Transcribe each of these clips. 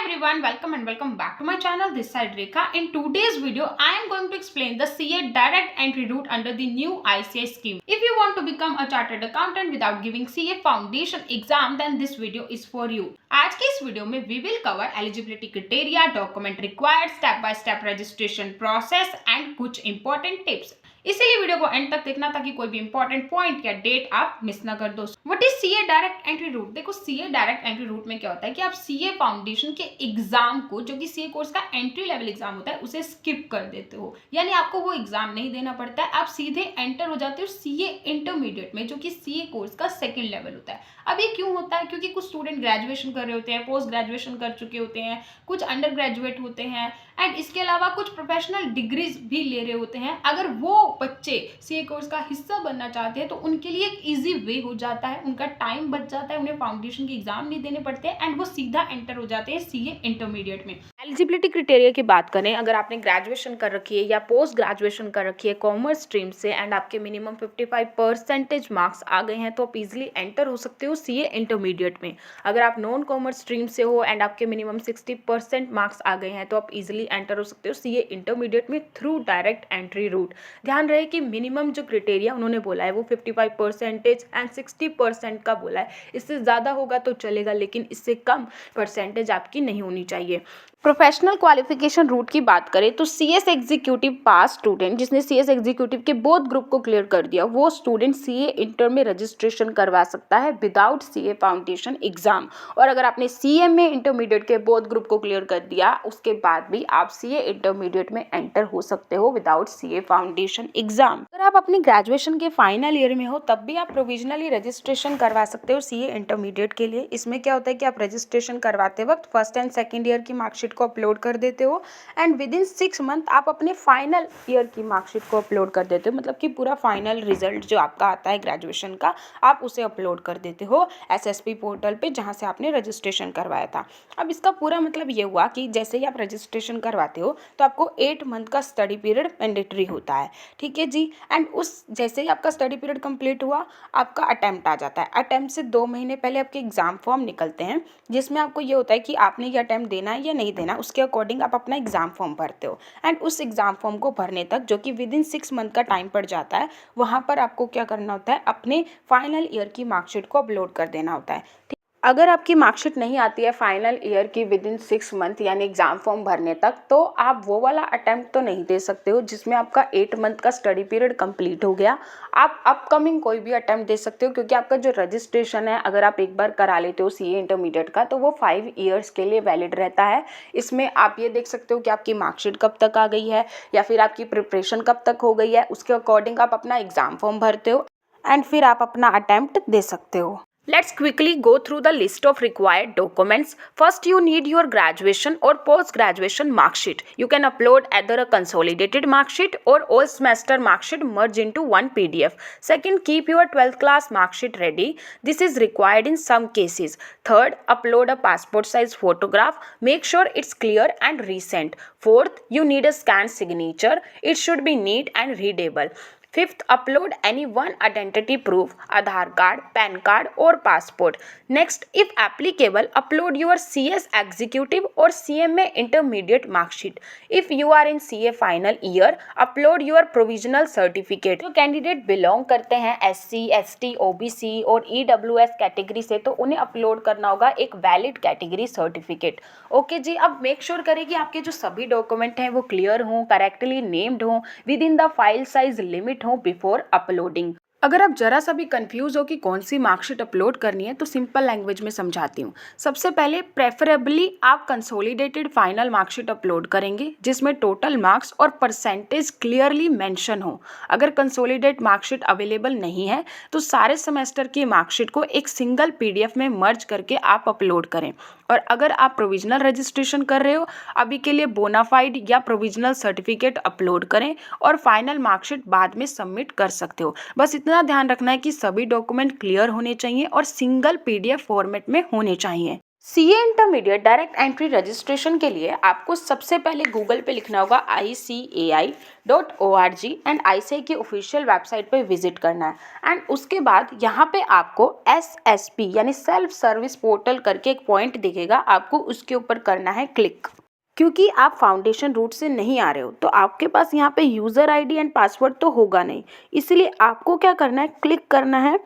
everyone, welcome and welcome back to my channel. This side Rekha. In today's video, I am going to explain the CA direct entry route under the new ICAI scheme. If you want to become a chartered accountant without giving CA foundation exam, then this video is for you. आज के इस video में we will cover eligibility criteria, document required, step by step registration process and कुछ important tips. इसीलिए video को end तक देखना ताकि कोई भी इंपॉर्टेंट पॉइंट या डेट आप मिस ना कर दो। What is CA direct entry route? देखो सीए डायरेक्ट एंट्री रूट में क्या होता है कि आप सीए फाउंडेशन के एग्जाम को, जो कि सीए कोर्स का एंट्री लेवल एग्जाम होता है, उसे स्किप कर देते हो, यानी आपको वो एग्जाम नहीं देना पड़ता है। आप सीधे एंटर हो जाते हो सीए इंटरमीडिएट में, जो कि सीए कोर्स का सेकेंड लेवल होता है। अब ये क्यों होता है? क्योंकि कुछ स्टूडेंट ग्रेजुएशन कर रहे होते हैं, पोस्ट ग्रेजुएशन कर चुके होते हैं, कुछ अंडर ग्रेजुएट होते हैं एंड इसके अलावा कुछ प्रोफेशनल डिग्रीज भी ले रहे होते हैं। अगर वो बच्चे सीए कोर्स का हिस्सा बनना चाहते हैं तो उनके लिए एक इजी वे हो जाता है, उनका टाइम बच जाता है, उन्हें फाउंडेशन के एग्जाम नहीं देने पड़ते हैं एंड वो सीधा एंटर हो जाते हैं सीए इंटरमीडिएट में। एलिजिबिलिटी क्राइटेरिया की बात करें, अगर आपने ग्रेजुएशन कर रखी है या पोस्ट ग्रेजुएशन कर रखी है कॉमर्स स्ट्रीम से एंड आपके मिनिमम 55% मार्क्स आ गए हैं तो आप इजीली एंटर हो सकते हो सीए इंटरमीडिएट में। अगर आप नॉन कॉमर्स स्ट्रीम से हो एंड आपके मिनिमम 60% मार्क्स आ गए हैं तो आप इजीली एंटर हो सकते हो सीए इंटरमीडिएट में थ्रू डायरेक्ट एंट्री रूट। ध्यान रहे कि मिनिमम जो क्राइटेरिया उन्होंने बोला है वो 55% एंड 60% का बोला है। इससे ज़्यादा होगा तो चलेगा, लेकिन इससे कम परसेंटेज आपकी नहीं होनी चाहिए। प्रोफेशनल क्वालिफिकेशन रूट की बात करें तो सीएस एग्जीक्यूटिव पास स्टूडेंट जिसने सीएस एग्जीक्यूटिव के बोथ ग्रुप को क्लियर कर दिया, वो स्टूडेंट सीए इंटर में रजिस्ट्रेशन करवा सकता है विदाउट सीए फाउंडेशन एग्जाम। और अगर आपने सीएम में इंटरमीडिएट के बोथ ग्रुप को क्लियर कर दिया, उसके बाद भी आप सीए इंटरमीडिएट में एंटर हो सकते हो विदाउट सीए फाउंडेशन एग्जाम। अगर आप अपनी ग्रेजुएशन के फाइनल ईयर में हो तब भी आप प्रोविजनली रजिस्ट्रेशन करवा सकते हो सीए इंटरमीडिएट के लिए। इसमें क्या होता है कि आप रजिस्ट्रेशन करवाते वक्त फर्स्ट एंड सेकेंड ईयर की मार्कशीट को अपलोड कर देते हो एंड विद इन 6 मंथ आप अपने फाइनल ईयर की मार्कशीट को अपलोड कर देते हो। मतलब कि पूरा फाइनल रिजल्ट जो आपका आता है ग्रेजुएशन का, आप उसे अपलोड कर देते हो एसएसपी पोर्टल पे जहां से आपने रजिस्ट्रेशन करवाया था। अब इसका पूरा मतलब ये हुआ कि जैसे ही आप रजिस्ट्रेशन करवाते हो तो आपको 8 मंथ का स्टडी पीरियड मैंडेटरी होता है, ठीक है जी। एंड उस जैसे ही आपका स्टडी पीरियड कंप्लीट हुआ, आपका अटेम्प्ट आ जाता है। अटेम्प्ट से 2 महीने पहले आपके एग्जाम फॉर्म निकलते हैं जिसमें आपको ये होता है कि आपने ये अटेम्प्ट देना है या नहीं देना, उसके अकॉर्डिंग आप अपना एग्जाम फॉर्म भरते हो। एंड उस एग्जाम फॉर्म को भरने तक, जो कि विद इन 6 मंथ का टाइम पड़ जाता है, वहाँ पर आपको क्या करना होता है, अपने फाइनल ईयर की मार्कशीट को अपलोड कर देना होता है। अगर आपकी मार्कशीट नहीं आती है फाइनल ईयर की विद इन 6 मंथ यानी एग्जाम फॉर्म भरने तक, तो आप वो वाला अटेम्प्ट तो नहीं दे सकते हो जिसमें आपका 8 मंथ का स्टडी पीरियड कंप्लीट हो गया। आप अपकमिंग कोई भी अटेम्प्ट दे सकते हो, क्योंकि आपका जो रजिस्ट्रेशन है, अगर आप एक बार करा लेते हो सीए इंटरमीडिएट का, तो वो 5 ईयर्स के लिए वैलिड रहता है। इसमें आप ये देख सकते हो कि आपकी मार्कशीट कब तक आ गई है या फिर आपकी प्रिपरेशन कब तक हो गई है, उसके अकॉर्डिंग आप अपना एग्जाम फॉर्म भरते हो एंड फिर आप अपना अटेम्प्ट दे सकते हो। Let's quickly go through the list of required documents. First, you need your graduation or post-graduation mark sheet. You can upload either a consolidated mark sheet or all semester mark sheet merged into one PDF. Second, keep your 12th class mark sheet ready. This is required in some cases. Third, upload a passport size photograph. Make sure it's clear and recent. Fourth, you need a scanned signature. It should be neat and readable. Fifth, upload any one identity proof, Aadhaar card, PAN card or passport. Next, if applicable, upload your CS executive or CMA intermediate mark sheet. If you are in CA final year, upload your provisional certificate. जो candidate belong करते हैं SC, ST, OBC और EWS category से, तो उन्हें upload करना होगा एक वैलिड कैटेगरी सर्टिफिकेट। ओके जी, अब मेक श्योर करें कि आपके जो सभी डॉक्यूमेंट हैं वो क्लियर हों, करेक्टली नेम्ड हों, with in the file size limit हो बिफोर अपलोडिंग। अगर आप जरा सा भी कंफ्यूज हो कि कौन सी मार्कशीट अपलोड करनी है तो सिंपल लैंग्वेज में समझाती हूँ। सबसे पहले प्रेफरेबली आप कंसोलिडेटेड फाइनल मार्कशीट अपलोड करेंगे जिसमें टोटल मार्क्स और परसेंटेज क्लियरली मेंशन हो। अगर कंसोलिडेट मार्कशीट अवेलेबल नहीं है तो सारे सेमेस्टर की मार्कशीट को एक सिंगल PDF में मर्ज करके आप अपलोड करें। और अगर आप प्रोविजनल रजिस्ट्रेशन कर रहे हो, अभी के लिए बोनाफाइड या प्रोविजनल सर्टिफिकेट अपलोड करें और फाइनल मार्कशीट बाद में सबमिट कर सकते हो। बस इतना ध्यान रखना है कि सभी डॉक्यूमेंट क्लियर होने चाहिए और सिंगल PDF फॉर्मेट में होने चाहिए। CA intermediate direct entry registration के लिए आपको सबसे पहले गूगल पे लिखना होगा ICAI.org एंड ICAI की ऑफिशियल वेबसाइट पे विजिट करना है। एंड उसके बाद यहाँ पे आपको SSP यानी सेल्फ सर्विस पोर्टल करके एक पॉइंट दिखेगा, आपको उसके ऊपर करना है क्लिक। क्योंकि आप फाउंडेशन रूट से नहीं आ रहे हो तो आपके पास यहाँ पे यूज़र आईडी एंड पासवर्ड तो होगा नहीं, इसलिए आपको क्या करना है, क्लिक करना है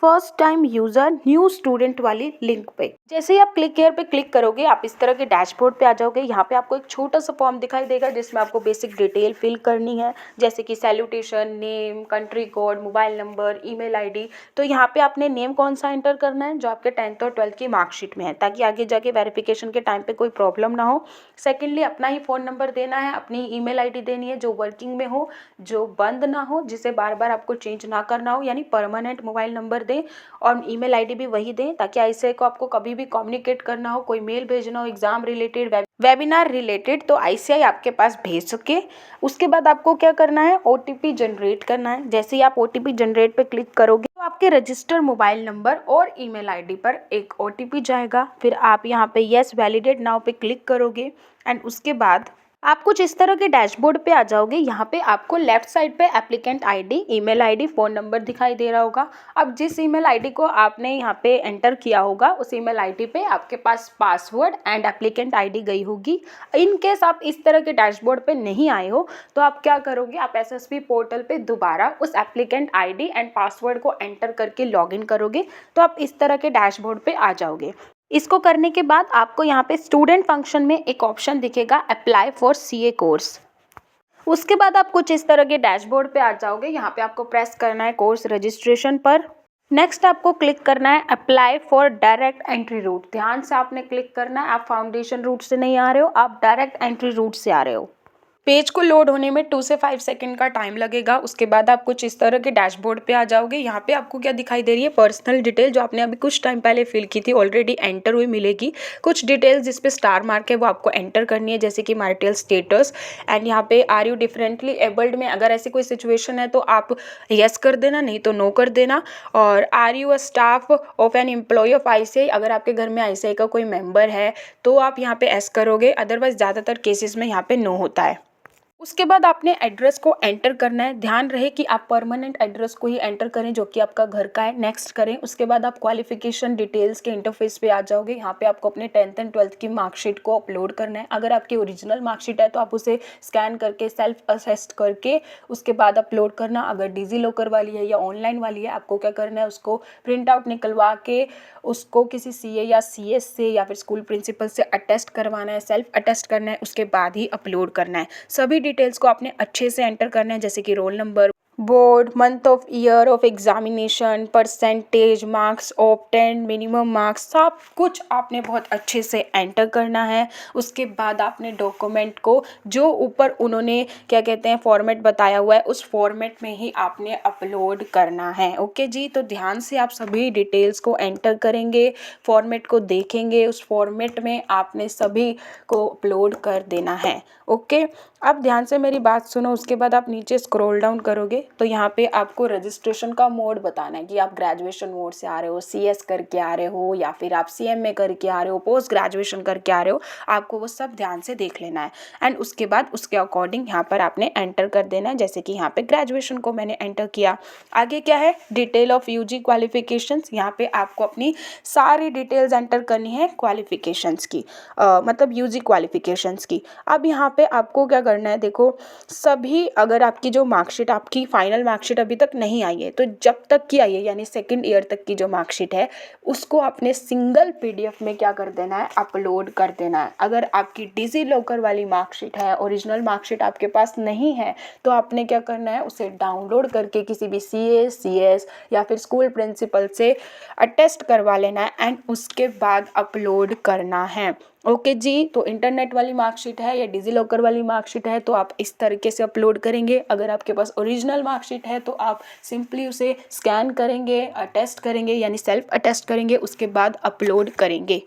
first time user new student वाली लिंक पे। जैसे ही आप क्लिक हेयर पे क्लिक करोगे आप इस तरह के डैशबोर्ड पे आ जाओगे। यहाँ पे आपको एक छोटा सा फॉर्म दिखाई देगा जिसमें आपको बेसिक डिटेल फिल करनी है, जैसे कि salutation, name, country code, mobile number, email ID. तो यहाँ पे आपने नेम कौन सा एंटर करना है, जो आपके 10th और 12th की मार्कशीट में है, ताकि आगे जाके वेरिफिकेशन के टाइम पे कोई प्रॉब्लम ना हो। सेकेंडली अपना ही फ़ोन नंबर देना है, अपनी ईमेल आईडी देनी है जो वर्किंग में हो, जो बंद ना हो, जिसे बार बार आपको चेंज ना करना हो, यानी परमानेंट मोबाइल नंबर दें और ईमेल आईडी भी वही दें, ताकि आईसीआई को आपको कभी भी कम्युनिकेट करना हो, कोई मेल भेजना हो एग्जाम रिलेटेड, वेबिनार रिलेटेड, तो आईसीआई आपके पास भेज सके। उसके बाद आपको क्या करना है, ओटीपी जनरेट करना है। जैसे ही आप ओटीपी जनरेट पे क्लिक करोगे तो आपके रजिस्टर्ड मोबाइल नंबर और ईमेल आईडी पर एक ओटीपी जाएगा। फिर आप यहाँ पे यस वैलिडेट नाउ पे क्लिक करोगे एंड उसके बाद आप कुछ इस तरह के डैशबोर्ड पे आ जाओगे। यहाँ पे आपको लेफ्ट साइड पे applicant ID, email ID, phone number दिखाई दे रहा होगा। अब जिस ईमेल आईडी को आपने यहाँ पे एंटर किया होगा उस ईमेल आईडी पे आपके पास पासवर्ड एंड एप्लीकेंट आईडी गई होगी। इन केस आप इस तरह के डैशबोर्ड पे नहीं आए हो तो आप क्या करोगे, आप एसएसपी पोर्टल पे दोबारा उस एप्लीकेंट आईडी एंड पासवर्ड को एंटर करके लॉगिन करोगे तो आप इस तरह के डैशबोर्ड पे आ जाओगे। इसको करने के बाद आपको यहाँ पे स्टूडेंट फंक्शन में एक ऑप्शन दिखेगा अप्लाई फॉर सीए कोर्स। उसके बाद आप कुछ इस तरह के डैशबोर्ड पे आ जाओगे। यहाँ पे आपको प्रेस करना है कोर्स रजिस्ट्रेशन पर। नेक्स्ट आपको क्लिक करना है apply for direct entry route. ध्यान से आपने क्लिक करना है, आप फाउंडेशन रूट से नहीं आ रहे हो, आप डायरेक्ट एंट्री रूट से आ रहे हो। पेज को लोड होने में 2 से 5 सेकंड का टाइम लगेगा। उसके बाद आप कुछ इस तरह के डैशबोर्ड पे आ जाओगे। यहाँ पे आपको क्या दिखाई दे रही है, पर्सनल डिटेल जो आपने अभी कुछ टाइम पहले फिल की थी ऑलरेडी एंटर हुई मिलेगी। कुछ डिटेल्स जिस पे स्टार मार्क है वो आपको एंटर करनी है, जैसे कि मैरिटल स्टेटस एंड यहाँ पे आर यू डिफरेंटली एबल्ड में अगर ऐसी कोई सिचुएशन है तो आप यस कर देना, नहीं तो नो कर देना। और are you a staff of an employ of ICI, अगर आपके घर में आईसीआई का कोई मेंबर है तो आप यहाँ पे एस करोगे, अदरवाइज ज़्यादातर केसेस में यहाँ पे नो होता है। उसके बाद आपने एड्रेस को एंटर करना है। ध्यान रहे कि आप परमानेंट एड्रेस को ही एंटर करें जो कि आपका घर का है। नेक्स्ट करें। उसके बाद आप क्वालिफिकेशन डिटेल्स के इंटरफेस पे आ जाओगे। यहाँ पे आपको अपने 10th एंड 12th की मार्कशीट को अपलोड करना है। अगर आपकी ओरिजिनल मार्कशीट है तो आप उसे स्कैन करके सेल्फ असेस्ट करके उसके बाद अपलोड करना। अगर डिजी लॉकर वाली है या ऑनलाइन वाली है, आपको क्या करना है, उसको प्रिंट आउट निकलवा के उसको किसी सीए या सीएस से या फिर स्कूल प्रिंसिपल से अटेस्ट करवाना है, सेल्फ अटेस्ट करना है, उसके बाद ही अपलोड करना है। सभी डिटेल्स को आपने अच्छे से एंटर करना है, जैसे कि roll number, board, month of year of examination, percentage, marks obtained, minimum marks, सब कुछ आपने बहुत अच्छे से एंटर करना है। उसके बाद आपने डॉक्यूमेंट को जो ऊपर उन्होंने क्या कहते हैं फॉर्मेट बताया हुआ है उस फॉर्मेट में ही आपने अपलोड करना है। ओके जी, तो ध्यान से आप सभी डिटेल्स को एंटर करेंगे, फॉर्मेट को देखेंगे, उस फॉर्मेट में आपने सभी को अपलोड कर देना है। ओके, अब ध्यान से मेरी बात सुनो। उसके बाद आप नीचे स्क्रॉल डाउन करोगे तो यहाँ पे आपको रजिस्ट्रेशन का मोड बताना है कि आप ग्रेजुएशन मोड से आ रहे हो, सीएस करके आ रहे हो, या फिर आप सीएमए करके आ रहे हो, पोस्ट ग्रेजुएशन करके आ रहे हो। आपको वो सब ध्यान से देख लेना है एंड उसके बाद उसके अकॉर्डिंग यहाँ पर आपने एंटर कर देना है। जैसे कि यहाँ पे ग्रेजुएशन को मैंने एंटर किया। आगे क्या है, डिटेल ऑफ यूजी क्वालिफिकेशंस। यहाँ पे आपको अपनी सारी डिटेल्स एंटर करनी है क्वालिफिकेशंस की, मतलब यूजी क्वालिफिकेशंस की। अब यहाँ पे आपको क्या करना है, देखो सभी, अगर आपकी जो मार्कशीट, आपकी फाइनल मार्कशीट अभी तक नहीं आई है तो जब तक की आई है यानी सेकंड ईयर तक की जो मार्कशीट है उसको आपने सिंगल पीडीएफ में क्या कर देना है, अपलोड कर देना है। अगर आपकी डिजी लॉकर वाली मार्कशीट है, ओरिजिनल मार्कशीट आपके पास नहीं है, तो आपने क्या करना है, उसे डाउनलोड करके किसी भी सीएस या फिर स्कूल प्रिंसिपल से अटेस्ट करवा लेना है एंड उसके बाद अपलोड करना है। ओके जी, तो इंटरनेट वाली मार्कशीट है या डिजी लॉकर वाली मार्कशीट है तो आप इस तरीके से अपलोड करेंगे। अगर आपके पास ओरिजिनल मार्कशीट है तो आप सिंपली उसे स्कैन करेंगे, अटेस्ट करेंगे यानी सेल्फ अटेस्ट करेंगे, उसके बाद अपलोड करेंगे।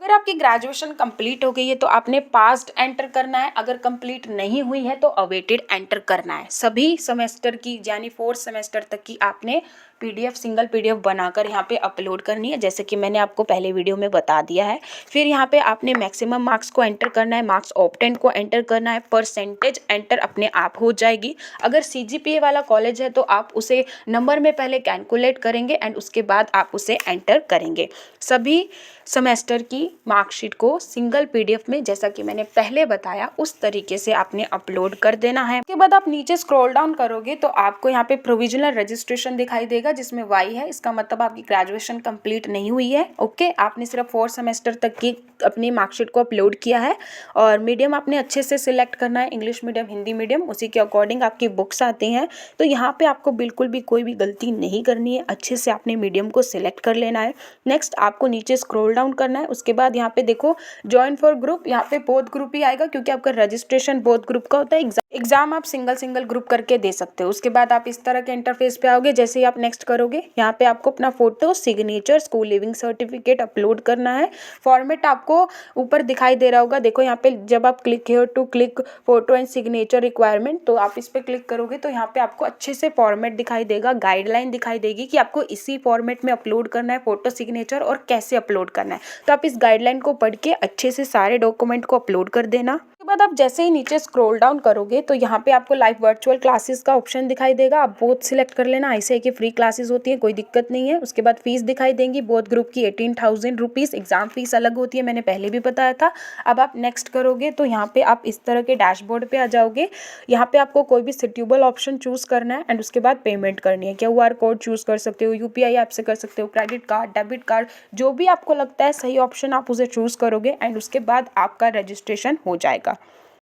अगर आपकी ग्रेजुएशन कंप्लीट हो गई है तो आपने पास्ड एंटर करना है। अगर कंप्लीट नहीं हुई है तो अवेटेड एंटर करना है। सभी सेमेस्टर की यानी 4th सेमेस्टर तक की आपने PDF सिंगल PDF बनाकर यहाँ पे अपलोड करनी है, जैसे कि मैंने आपको पहले वीडियो में बता दिया है। फिर यहाँ पे आपने मैक्सिमम मार्क्स को एंटर करना है, मार्क्स ऑब्टेन को एंटर करना है, परसेंटेज एंटर अपने आप हो जाएगी। अगर CGPA वाला कॉलेज है तो आप उसे नंबर में पहले कैलकुलेट करेंगे एंड उसके बाद आप उसे एंटर करेंगे। सभी सेमेस्टर की मार्कशीट को सिंगल PDF में, जैसा कि मैंने पहले बताया, उस तरीके से आपने अपलोड कर देना है। उसके बाद आप नीचे स्क्रॉल डाउन करोगे तो आपको यहाँ पे प्रोविजनल रजिस्ट्रेशन दिखाई देगा जिसमें Y है, इसका मतलब आपकी ग्रेजुएशन कंप्लीट नहीं हुई है। ओके, आपने सिर्फ 4 सेमेस्टर तक की अपनी मार्कशीट को अपलोड किया है और मीडियम आपने अच्छे से सिलेक्ट करना है, इंग्लिश मीडियम, हिंदी मीडियम, उसी के अकॉर्डिंग आपकी बुक्स आती हैं। तो यहाँ पे आपको बिल्कुल भी कोई भी गलती नहीं करनी है, अच्छे से आपने मीडियम को सिलेक्ट कर लेना है। नेक्स्ट आपको नीचे स्क्रॉल डाउन करना है। उसके बाद यहाँ पे देखो ज्वाइन फॉर ग्रुप, यहाँ पे बोथ ग्रुप ही आएगा क्योंकि आपका रजिस्ट्रेशन बोथ ग्रुप का होता है। एग्जाम आप सिंगल ग्रुप करके दे सकते हो। उसके बाद आप इस तरह के इंटरफेस पे आओगे। जैसे ही आप नेक्स्ट करोगे, यहाँ पे आपको अपना photo, signature, school leaving certificate upload करना है। फॉर्मेट आपको ऊपर दिखाई दे रहा होगा, देखो यहाँ पे जब आप click here to click photo and signature requirement, तो आप इस पे क्लिक करोगे तो यहाँ पे आपको अच्छे से फॉर्मेट दिखाई देगा, गाइडलाइन दिखाई देगी कि आपको इसी फॉर्मेट में अपलोड करना है फोटो, सिग्नेचर और कैसे अपलोड करना है। तो आप इस गाइडलाइन को पढ़ के अच्छे से सारे डॉक्यूमेंट को अपलोड कर देना। उसके बाद आप जैसे ही नीचे स्क्रॉल डाउन करोगे तो यहाँ पे आपको लाइव वर्चुअल क्लासेस का ऑप्शन दिखाई देगा, आप बोथ सिलेक्ट कर लेना। ऐसे की फ्री क्लासेस होती है, कोई दिक्कत नहीं है। उसके बाद फीस दिखाई देंगी, बोथ ग्रुप की 18,000 रुपीज़। एग्जाम फीस अलग होती है, मैंने पहले भी बताया था। अब आप नेक्स्ट करोगे तो यहाँ पे आप इस तरह के डैशबोर्ड पे आ जाओगे। यहाँ पे आपको कोई भी सूटेबल ऑप्शन चूज़ करना है एंड उसके बाद पेमेंट करनी है। QR कोड चूज़ कर सकते हो, UPI ऐप से कर सकते हो, क्रेडिट कार्ड, डेबिट कार्ड, जो भी आपको लगता है सही ऑप्शन आप उसे चूज़ करोगे एंड उसके बाद आपका रजिस्ट्रेशन हो जाएगा।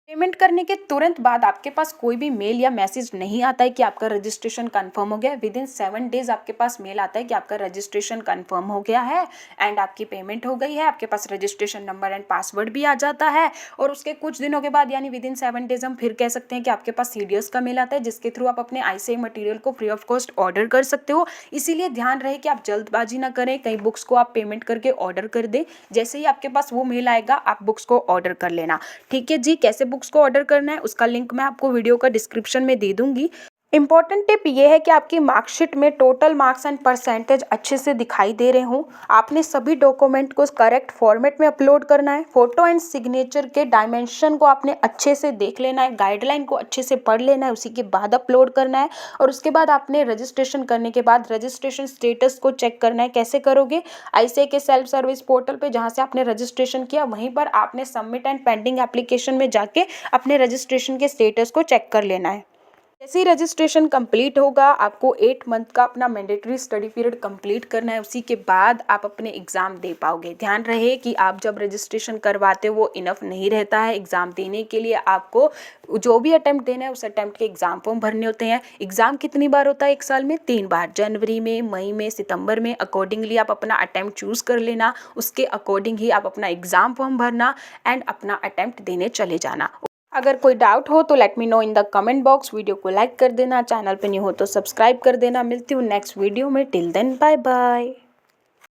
पेमेंट करने के तुरंत बाद आपके पास कोई भी मेल या मैसेज नहीं आता है कि आपका रजिस्ट्रेशन कंफर्म हो गया। विदिन 7 डेज आपके पास मेल आता है कि आपका रजिस्ट्रेशन कंफर्म हो गया है एंड आपकी पेमेंट हो गई है। आपके पास रजिस्ट्रेशन नंबर एंड पासवर्ड भी आ जाता है और उसके कुछ दिनों के बाद यानी विदिन 7 डेज हम फिर कह सकते हैं कि आपके पास CDS का मेल आता है जिसके थ्रू आप अपने ICAI मटेरियल को फ्री ऑफ कॉस्ट ऑर्डर कर सकते हो। इसीलिए ध्यान रहे कि आप जल्दबाजी ना करें, कई बुक्स को आप पेमेंट करके ऑर्डर कर दें। जैसे ही आपके पास वो मेल आएगा आप बुक्स को ऑर्डर कर लेना। ठीक है जी, कैसे बुक्स को ऑर्डर करना है उसका लिंक मैं आपको वीडियो का डिस्क्रिप्शन में दे दूंगी। इंपॉर्टेंट टिप ये है कि आपकी मार्कशीट में टोटल मार्क्स एंड परसेंटेज अच्छे से दिखाई दे रहे हों। आपने सभी डॉक्यूमेंट को करेक्ट फॉर्मेट में अपलोड करना है। फोटो एंड सिग्नेचर के डायमेंशन को आपने अच्छे से देख लेना है, गाइडलाइन को अच्छे से पढ़ लेना है, उसी के बाद अपलोड करना है। और उसके बाद आपने रजिस्ट्रेशन करने के बाद रजिस्ट्रेशन स्टेटस को चेक करना है। कैसे करोगे? ICAI के सेल्फ सर्विस पोर्टल पे जहाँ से आपने रजिस्ट्रेशन किया वहीं पर आपने सबमिट एंड पेंडिंग एप्लीकेशन में जाके अपने रजिस्ट्रेशन के स्टेटस को चेक कर लेना है। जैसे ही रजिस्ट्रेशन कंप्लीट होगा आपको 8 मंथ का अपना मैंडेटरी स्टडी पीरियड कंप्लीट करना है, उसी के बाद आप अपने एग्ज़ाम दे पाओगे। ध्यान रहे कि आप जब रजिस्ट्रेशन करवाते हो वो इनफ नहीं रहता है। एग्ज़ाम देने के लिए आपको जो भी अटैम्प्ट देना है उस अटैम्प्ट के एग्ज़ाम फॉर्म भरने होते हैं। एग्ज़ाम कितनी बार होता है एक साल में? 3 बार, जनवरी में, मई में, सितंबर में। अकॉर्डिंगली आप अपना अटैम्प्ट चूज़ कर लेना, उसके अकॉर्डिंग ही आप अपना एग्ज़ाम फॉर्म भरना एंड अपना अटैम्प्ट देने चले जाना। अगर कोई डाउट हो तो let me know in the comment box. Video को लाइक कर देना, चैनल पे न्यू हो तो सब्सक्राइब कर देना। मिलती हूँ नेक्स्ट वीडियो में, टिल देन बाय बाय।